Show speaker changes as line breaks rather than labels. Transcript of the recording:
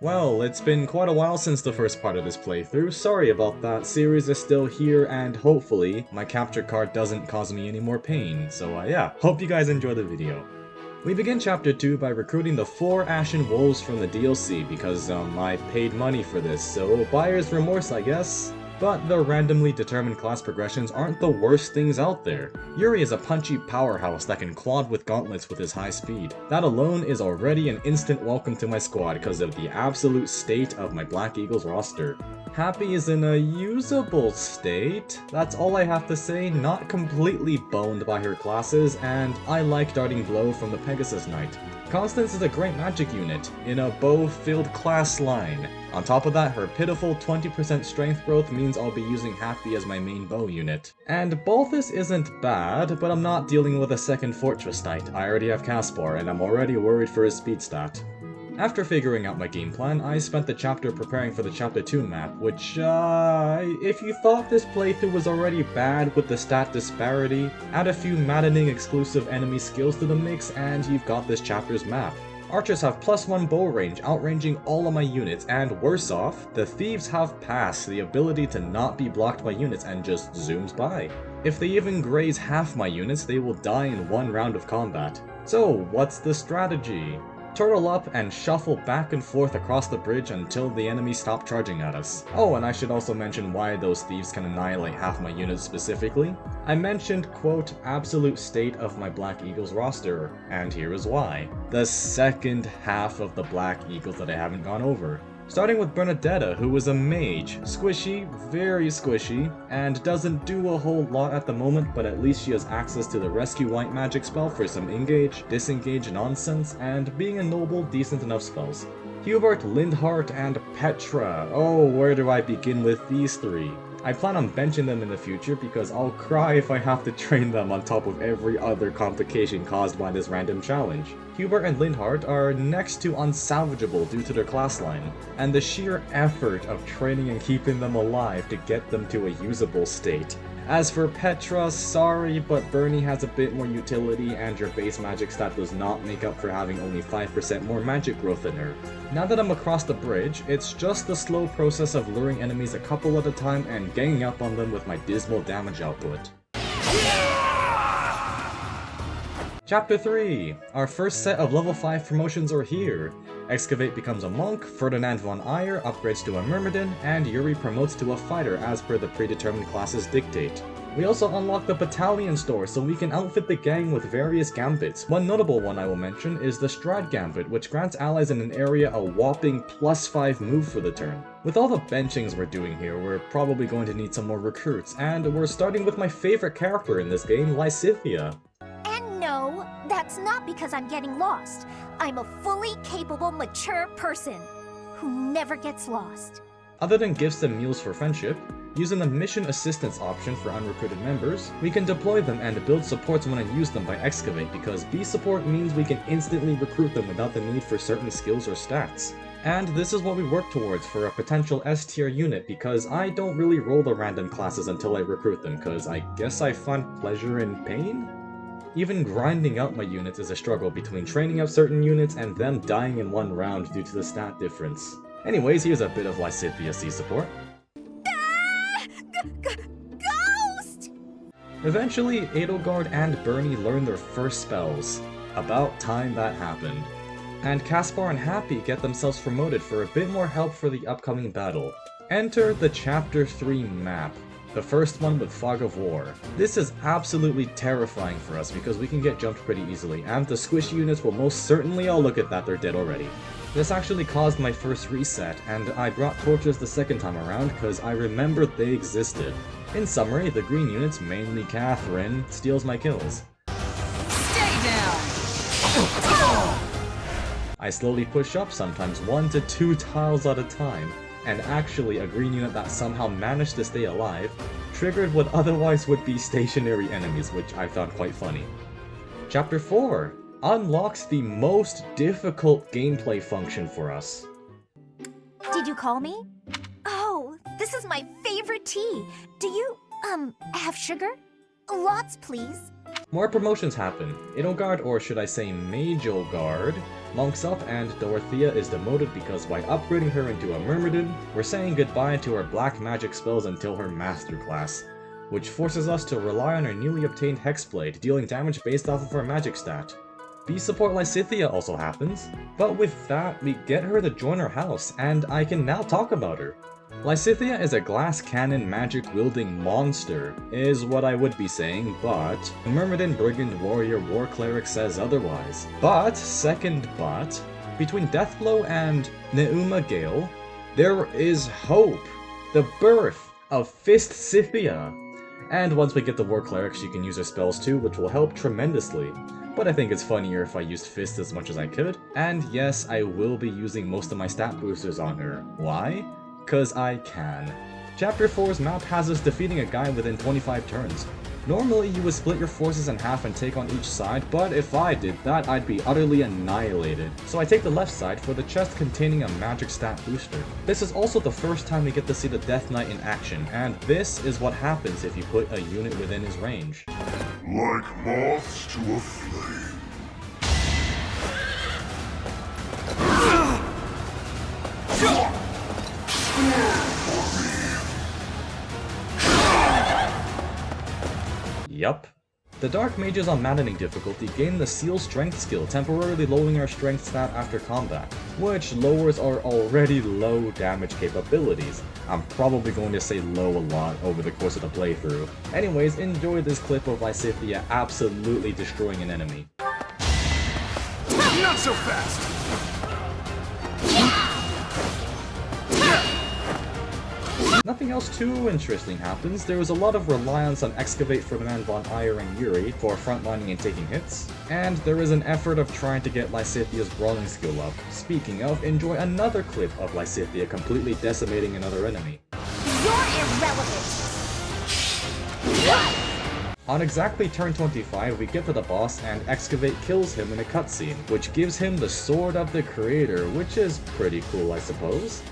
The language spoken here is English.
Well, it's been quite a while since the first part of this playthrough, sorry about that. Series is still here, and hopefully, my capture card doesn't cause me any more pain, so yeah, hope you guys enjoy the video. We begin Chapter 2 by recruiting the 4 Ashen Wolves from the DLC, because I paid money for this, so buyer's remorse I guess. But the randomly determined class progressions aren't the worst things out there. Yuri is a punchy powerhouse that can clod with gauntlets with his high speed. That alone is already an instant welcome to my squad because of the absolute state of my Black Eagles roster. Happy is in a usable state. That's all I have to say, not completely boned by her classes, and I like Darting Blow from the Pegasus Knight. Constance is a great magic unit, in a bow-filled class line. On top of that, her pitiful 20% strength growth means I'll be using Happy as my main bow unit. And Balthus isn't bad, but I'm not dealing with a second Fortress Knight. I already have Caspar, and I'm already worried for his speed stat. After figuring out my game plan, I spent the chapter preparing for the Chapter 2 map, which, if you thought this playthrough was already bad with the stat disparity, add a few maddening exclusive enemy skills to the mix and you've got this chapter's map. Archers have +1 bow range, outranging all of my units, and worse off, the thieves have Pass, the ability to not be blocked by units and just zooms by. If they even graze half my units, they will die in one round of combat. So, what's the strategy? Turtle up and shuffle back and forth across the bridge until the enemies stop charging at us. Oh, and I should also mention why those thieves can annihilate half my units specifically. I mentioned, quote, absolute state of my Black Eagles roster, and here is why. The second half of the Black Eagles that I haven't gone over. Starting with Bernadetta, who is a mage, squishy, very squishy, and doesn't do a whole lot at the moment, but at least she has access to the Rescue White magic spell for some engage, disengage nonsense, and being a noble, decent enough spells. Hubert, Lindhart, and Petra. Oh, where do I begin with these three? I plan on benching them in the future because I'll cry if I have to train them on top of every other complication caused by this random challenge. Hubert and Lindhart are next to unsalvageable due to their class line, and the sheer effort of training and keeping them alive to get them to a usable state. As for Petra, sorry, but Bernie has a bit more utility and your base magic stat does not make up for having only 5% more magic growth than her. Now that I'm across the bridge, it's just the slow process of luring enemies a couple at a time and ganging up on them with my dismal damage output. Chapter 3! Our first set of level 5 promotions are here. Excavate becomes a monk, Ferdinand von Eyre upgrades to a myrmidon, and Yuri promotes to a fighter as per the predetermined classes dictate. We also unlock the battalion store so we can outfit the gang with various gambits. One notable one I will mention is the Strad Gambit, which grants allies in an area a whopping +5 move for the turn. With all the benchings we're doing here, we're probably going to need some more recruits, and we're starting with my favorite character in this game, Lysithea.
No, that's not because I'm getting lost. I'm a fully capable, mature person who never gets lost.
Other than gifts and meals for friendship, using the mission assistance option for unrecruited members, we can deploy them and build supports when I use them by Excavate because B support means we can instantly recruit them without the need for certain skills or stats. And this is what we work towards for a potential S tier unit because I don't really roll the random classes until I recruit them because I guess I find pleasure in pain? Even grinding out my units is a struggle between training up certain units and them dying in one round due to the stat difference. Anyways, here's a bit of Lysithea C support.
Ghost!
Eventually, Edelgard and Bernie learn their first spells. About time that happened. And Caspar and Happy get themselves promoted for a bit more help for the upcoming battle. Enter the Chapter 3 map. The first one with Fog of War. This is absolutely terrifying for us because we can get jumped pretty easily, and the squishy units will most certainly all look at that, they're dead already. This actually caused my first reset, and I brought torches the second time around because I remembered they existed. In summary, the green units, mainly Catherine, steals my kills.
Stay down!
I slowly push up, sometimes 1 to 2 tiles at a time. And actually a green unit that somehow managed to stay alive, triggered what otherwise would be stationary enemies, which I found quite funny. Chapter 4 unlocks the most difficult gameplay function for us.
Did you call me? Oh, this is my favorite tea. Do you, have sugar? Lots, please.
More promotions happen. Edelgard, or should I say Magelgard, Monk's up and Dorothea is demoted because by upgrading her into a Myrmidon, we're saying goodbye to her black magic spells until her master class, which forces us to rely on her newly obtained Hexblade, dealing damage based off of her magic stat. Beast support Lysithea also happens, but with that, we get her to join our house, and I can now talk about her. Lysithea is a glass cannon magic wielding monster, is what I would be saying, but Myrmidon Brigand Warrior War Cleric says otherwise. But, second but, between Deathblow and Neuma Gale, there is hope! The birth of Fistsithea! And once we get the War Cleric, she can use her spells too, which will help tremendously. But I think it's funnier if I used Fist as much as I could. And yes, I will be using most of my stat boosters on her. Why? 'Cause I can. Chapter 4's map has us defeating a guy within 25 turns. Normally you would split your forces in half and take on each side, but if I did that, I'd be utterly annihilated. So I take the left side for the chest containing a magic stat booster. This is also the first time we get to see the Death Knight in action, and this is what happens if you put a unit within his range.
Like moths to a flame.
Yup. The Dark Mages on Maddening difficulty gain the Seal Strength skill, temporarily lowering our strength stat after combat, which lowers our already low damage capabilities. I'm probably going to say low a lot over the course of the playthrough. Anyways, enjoy this clip of Lysithea absolutely destroying an enemy.
Not so fast!
Nothing else too interesting happens. There was a lot of reliance on Excavate Ferdinand von Eyre and Yuri for frontlining and taking hits, and there is an effort of trying to get Lysithea's brawling skill up. Speaking of, enjoy another clip of Lysithea completely decimating another enemy.
You're irrelevant!
On exactly turn 25, we get to the boss and Excavate kills him in a cutscene, which gives him the Sword of the Creator, which is pretty cool, I suppose.